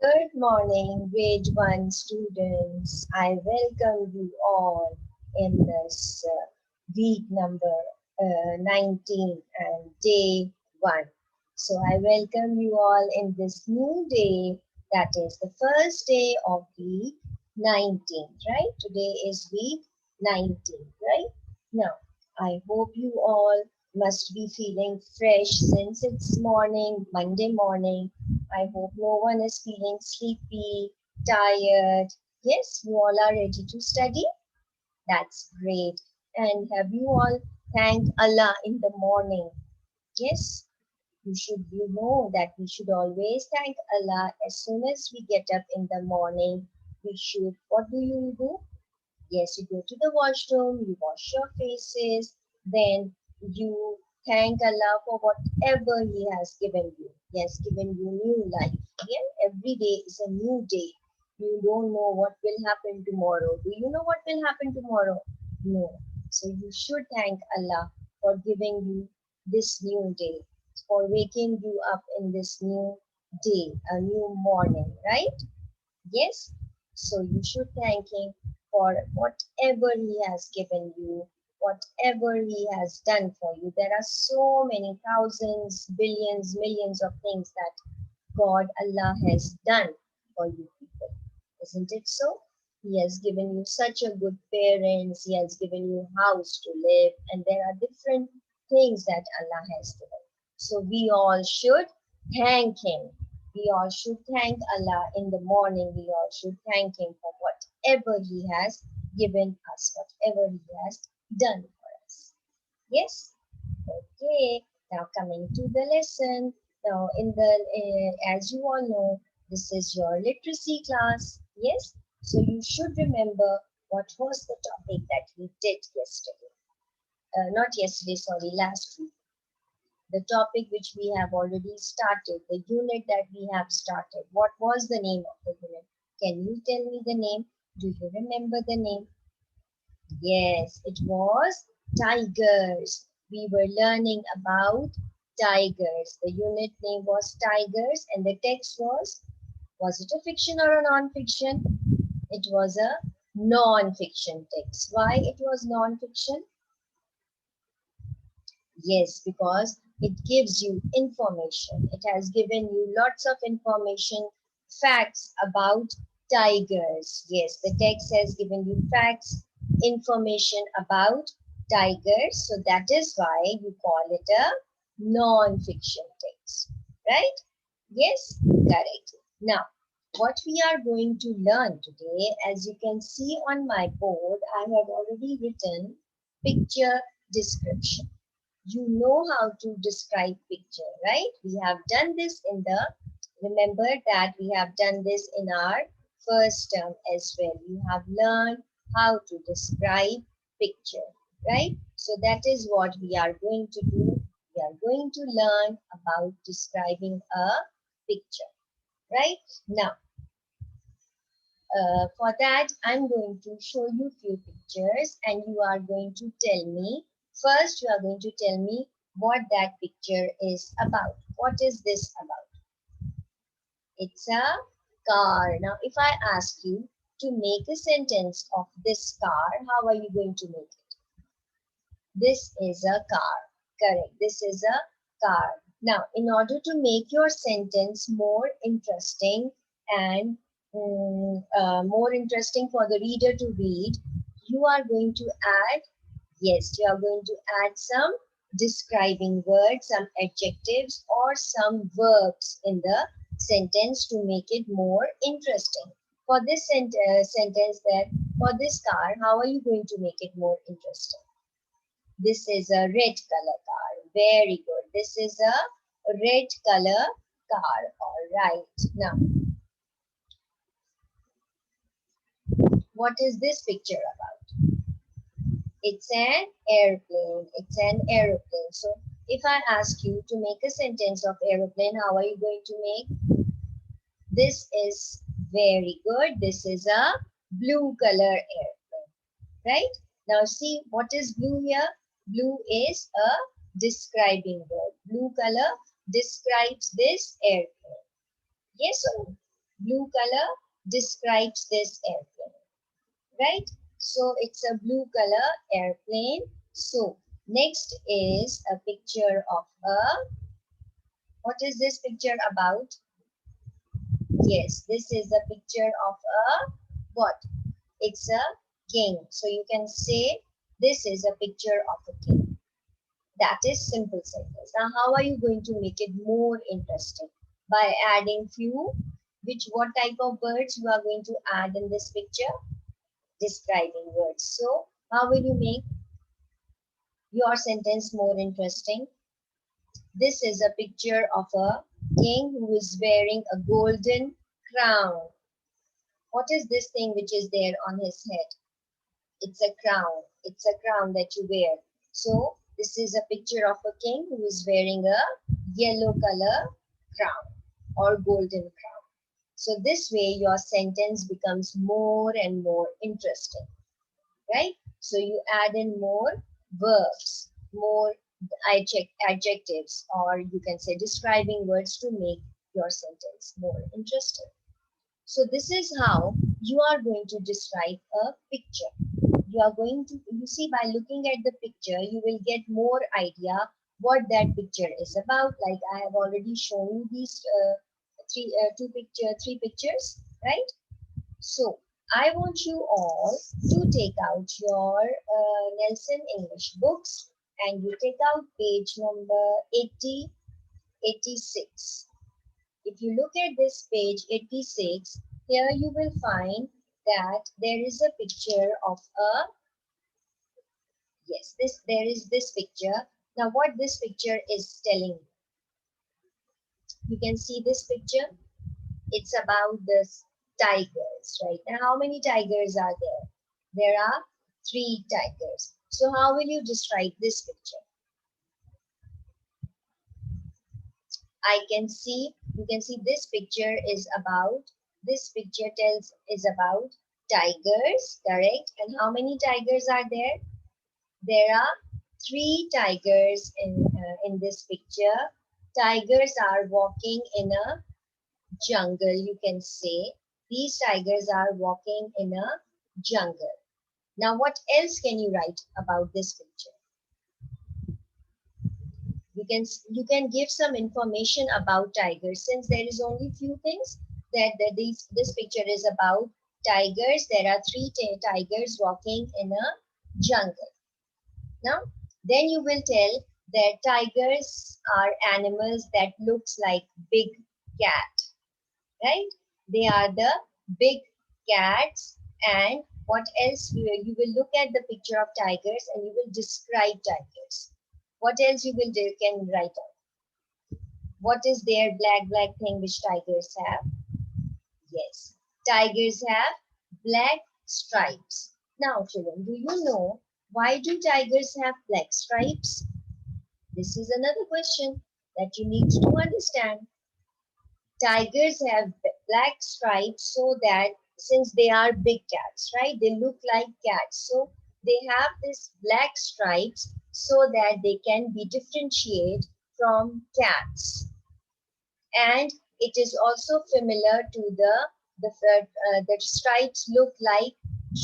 Good morning, grade 1 students. I welcome you all in this week number 19 and day 1. So, I welcome you all in this new day, that is the first day of week 19th, right? Today is week 19, right? Now, I hope you all must be feeling fresh since it's morning, Monday morning. I hope no one is feeling sleepy, tired. Yes, you all are ready to study? That's great. And have you all thanked Allah in the morning? Yes, you know that we should always thank Allah as soon as we get up in the morning. We should, what do you do? Yes, you go to the washroom, you wash your faces, then you thank Allah for whatever He has given you. He has given you new life. Yeah? Every day is a new day. You don't know what will happen tomorrow. Do you know what will happen tomorrow? No. So you should thank Allah for giving you this new day, for waking you up in this new day, a new morning, right? Yes. So you should thank Him for whatever He has given you, whatever He has done for you. There are so many thousands, billions, millions of things that God, Allah has done for you people. Isn't it so? He has given you such a good parents. He has given you house to live. And there are different things that Allah has given. So we all should thank Him. We all should thank Allah in the morning. We all should thank Him for whatever He has given us, whatever He has done for us. Yes? Okay. Now coming to the lesson. Now as you all know, this is your literacy class. Yes? So you should remember what was the topic that we did yesterday. Not yesterday, sorry, last week. The topic which we have already started, the unit that we have started. What was the name of the unit? Can you tell me the name? Do you remember the name? Yes, it was tigers. We were learning about tigers. The unit name was tigers and the text was it a fiction or a non-fiction? It was a non-fiction text. Why it was non-fiction? Yes, because it gives you information. It has given you lots of information, facts about tigers. Yes, the text has given you facts, information about tigers. So that is why you call it a non-fiction text. Right? Yes, correct. Now, what we are going to learn today, as you can see on my board, I have already written picture description. You know how to describe picture, right? We have done this remember that we have done this in our first term as well. You have learned how to describe picture, right? So that is what we are going to do. We are going to learn about describing a picture, right? Now, for that, I'm going to show you few pictures and you are going to tell me, first you are going to tell me what that picture is about. What is this about? It's a car. Now, if I ask you to make a sentence of this car, how are you going to make it? This is a car. Correct. This is a car. Now, in order to make your sentence more interesting and more interesting for the reader to read, you are going to add, yes, you are going to add some describing words, some adjectives or some verbs in the sentence to make it more interesting. For this sentence that, for this car, how are you going to make it more interesting? This is a red color car. Very good. This is a red color car. All right. Now, what is this picture about? It's an airplane. It's an aeroplane. So, if I ask you to make a sentence of aeroplane, how are you going to make? This is very good. This is a blue color airplane. Right? Now, see what is blue here? Blue is a describing word. Blue color describes this airplane. Yes or no? Blue color describes this airplane, right? So it's a blue color airplane. So next is a picture of a, what is this picture about? Yes, this is a picture of a what? It's a king. So you can say this is a picture of a king. That is simple sentence. Now how are you going to make it more interesting? By adding few, what type of words you are going to add in this picture? Describing words. So how will you make your sentence more interesting? This is a picture of a king who is wearing a golden crown. What is this thing which is there on his head? It's a crown. It's a crown that you wear. So this is a picture of a king who is wearing a yellow color crown or golden crown. So this way your sentence becomes more and more interesting, right? So you add in more verbs, more adjectives, or you can say describing words to make your sentence more interesting. So this is how you are going to describe a picture. You are going to, you see, by looking at the picture, you will get more idea what that picture is about. Like I have already shown you these three pictures, right? So I want you all to take out your Nelson English books and you take out page number 86. If you look at this page 86, here you will find that there is a picture of a, yes, there is this picture. Now what this picture is telling you can see this picture. It's about this tigers, right? Now how many tigers are there? There are 3 tigers. So how will you describe this picture? You can see this picture is about, this picture is about tigers, correct? And how many tigers are there? There are 3 tigers in this picture. Tigers are walking in a jungle, you can say. These tigers are walking in a jungle. Now, what else can you write about this picture? You can give some information about tigers, since there is only few things that this picture is about tigers. There are 3 tigers walking in a jungle. Now, then you will tell that tigers are animals that looks like big cat, right? They are the big cats. And what else? You will look at the picture of tigers and you will describe tigers. What else you will do? Can write out. What is their black thing which tigers have? Yes, tigers have black stripes. Now, children, do you know why do tigers have black stripes? This is another question that you need to understand. Tigers have black stripes so that since they are big cats, right? They look like cats. So they have this black stripes so that they can be differentiated from cats. And it is also familiar to the stripes look like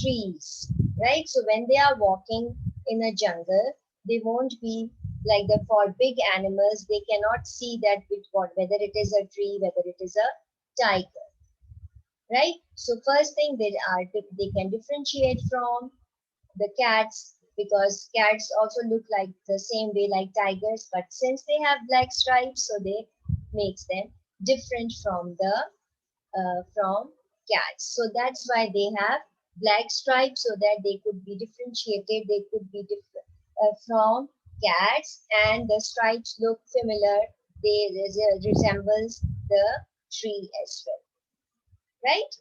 trees, right? So when they are walking in a jungle, they won't be like the, for big animals, they cannot see that whether it is a tree, whether it is a tiger, right? So first thing they can differentiate from the cats, because cats also look like the same way like tigers, but since they have black stripes, so they makes them different from the from cats. So that's why they have black stripes, so that they could be differentiated. They could be different from cats, and the stripes look similar. They resembles the tree as well, right?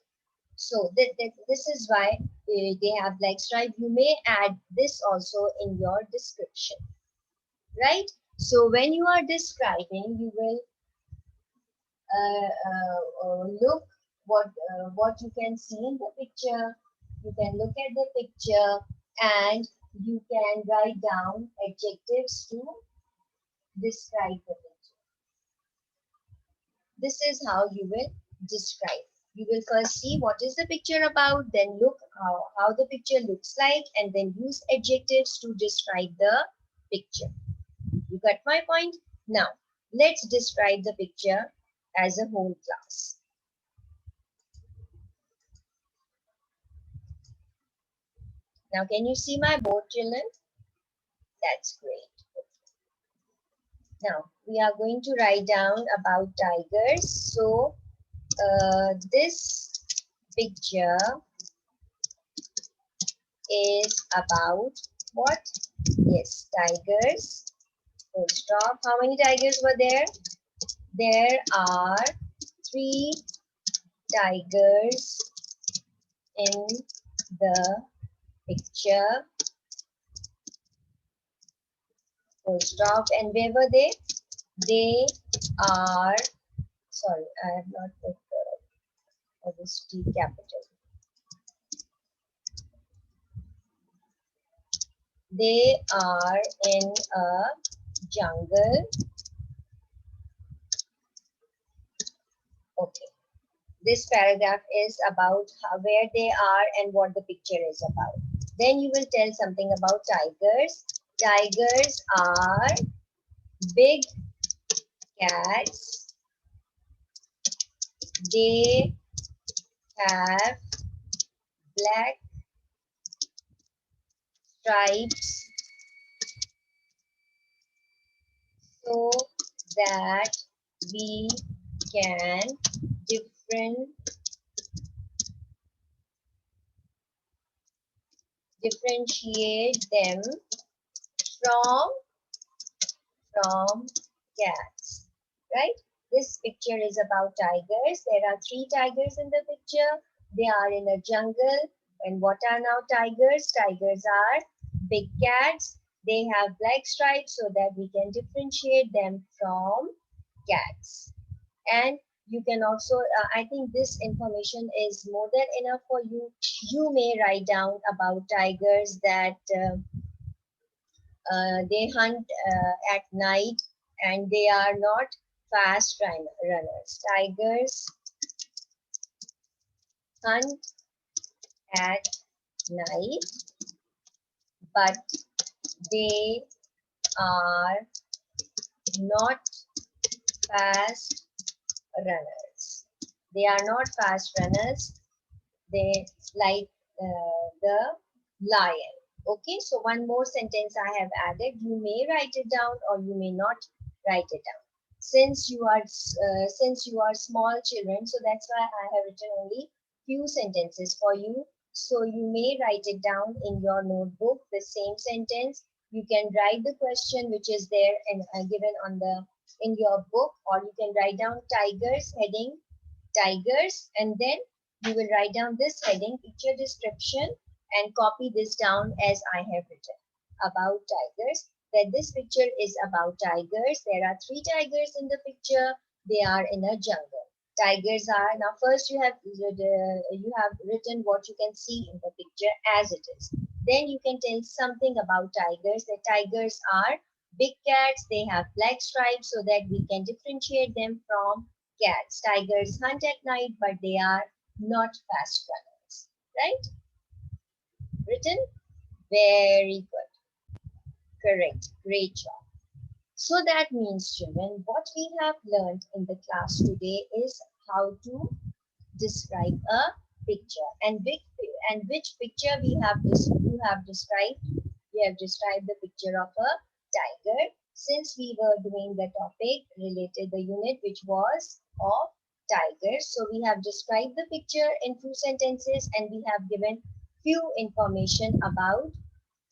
So this is why they have black stripe. You may add this also in your description, right? So when you are describing, you will look what you can see in the picture. You can look at the picture and you can write down adjectives to describe the picture. This is how you will describe. You will first see what is the picture about, then look how the picture looks like, and then use adjectives to describe the picture. You got my point? Now, let's describe the picture as a whole class. Now, can you see my board, children? That's great. Now, we are going to write down about tigers. So, this picture is about what? Yes, tigers. Full stop. How many tigers were there? There are 3 tigers in the picture. Full stop. And where were they? They are, sorry, I have not put this T capital. They are in a jungle. Okay. This paragraph is about where they are and what the picture is about. Then you will tell something about tigers. Tigers are big cats. They have black stripes so that we can differentiate them from cats, right? This picture is about tigers. There are 3 tigers in the picture. They are in a jungle. And what are now tigers? Tigers are big cats. They have black stripes so that we can differentiate them from cats. And you can also, I think this information is more than enough for you. You may write down about tigers that they hunt at night and they are not fast runners. Tigers hunt at night, but they are not fast runners. They are not fast runners. They like the lion. Okay, so one more sentence I have added. You may write it down or you may not write it down. Since you are small children, so that's why I have written only few sentences for you. So you may write it down in your notebook, the same sentence. You can write the question which is there and given on the in your book, or you can write down tigers heading tigers, and then you will write down this heading picture description and copy this down as I have written about tigers, that this picture is about tigers. There are 3 tigers in the picture. They are in a jungle. Tigers are, now first you have written what you can see in the picture as it is. Then you can tell something about tigers. The tigers are big cats. They have black stripes so that we can differentiate them from cats. Tigers hunt at night, but they are not fast runners. Right? Written? Very good. Correct. Great job. So that means, children, what we have learned in the class today is how to describe a picture. And which picture you have described? We have described the picture of a tiger, since we were doing the topic related the unit which was of tigers. So we have described the picture in few sentences and we have given few information about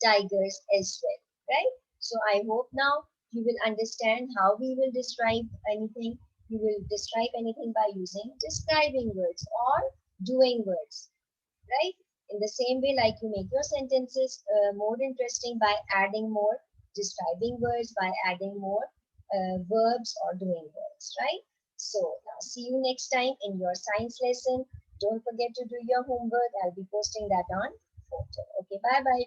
tigers as well, right? So I hope now you will understand how we will describe anything. You will describe anything by using describing words or doing words, right? In the same way, like you make your sentences more interesting by adding more describing words, by adding more verbs or doing words, right? So now see you next time in your science lesson. Don't forget to do your homework. I'll be posting that on photo. Okay, bye bye.